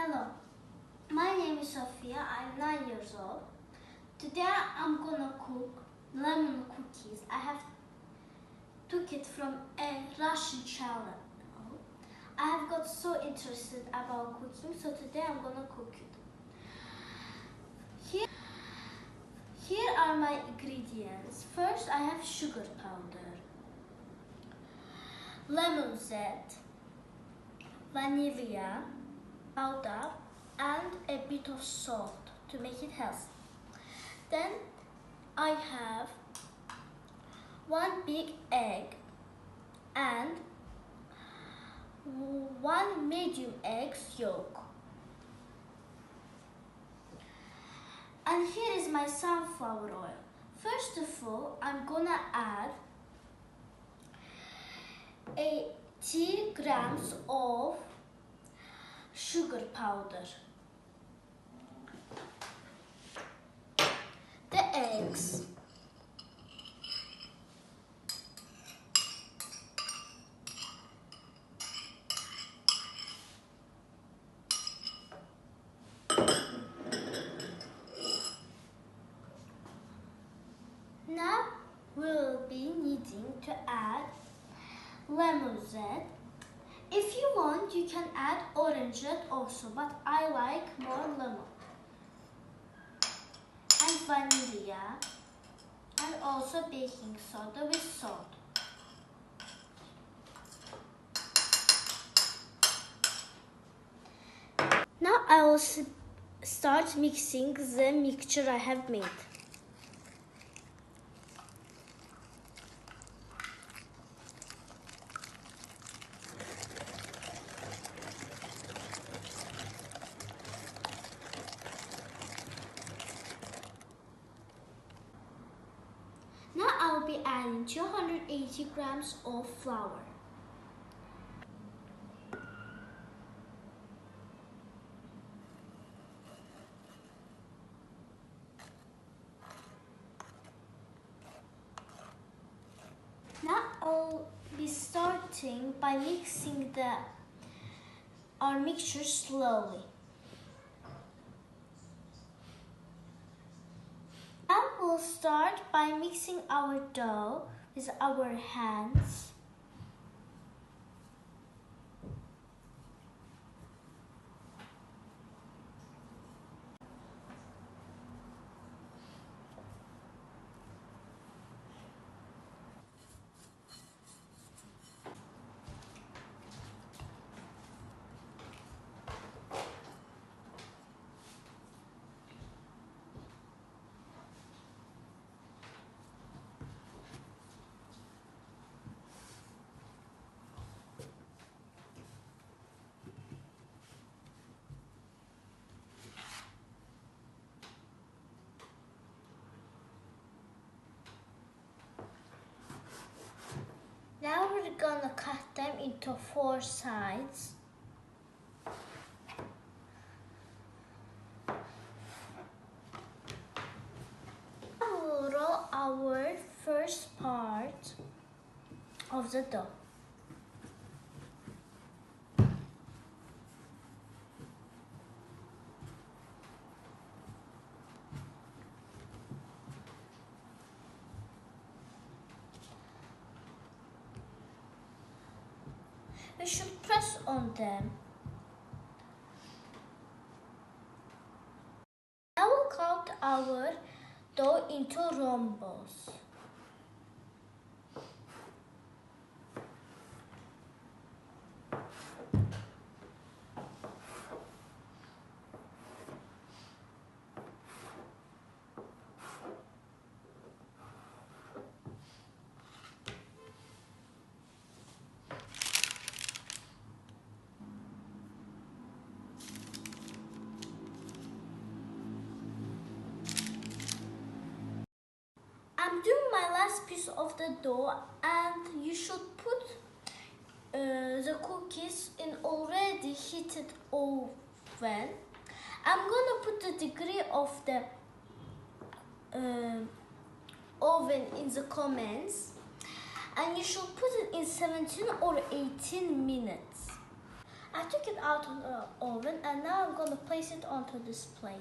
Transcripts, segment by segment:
Hello, my name is Sophia. I'm 9 years old. Today I'm gonna cook lemon cookies. I have took it from a Russian channel. I have got so interested about cooking, so today I'm gonna cook it. Here are my ingredients. First, I have sugar powder, lemon zest, vanilla powder, and a bit of salt to make it healthy. Then I have one big egg and one medium egg's yolk. And here is my sunflower oil. First of all, I'm gonna add 80 grams of sugar powder, the eggs, now we'll be needing to add lemon zest. If you want, you can add orange zest also, but I like more lemon. And vanilla, and also baking soda with salt. Now I will start mixing the mixture I have made. Now I'll be adding 280 grams of flour. Now I'll be starting by mixing our mixture slowly. Now we'll start by mixing our dough with our hands. Now we're gonna cut them into 4 sides. Now we'll roll our first part of the dough. We should press on them. Now we'll cut our dough into rhombus. I'm doing my last piece of the dough, and you should put the cookies in already heated oven. I'm gonna put the degree of the oven in the comments, and you should put it in 17 or 18 minutes. I took it out of the oven and now I'm gonna place it onto this plate.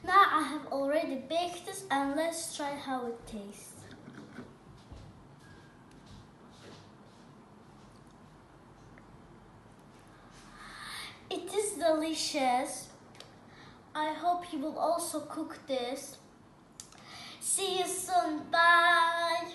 Now I have already baked this and let's try how it tastes. It is delicious. I hope you will also cook this. See you soon. Bye.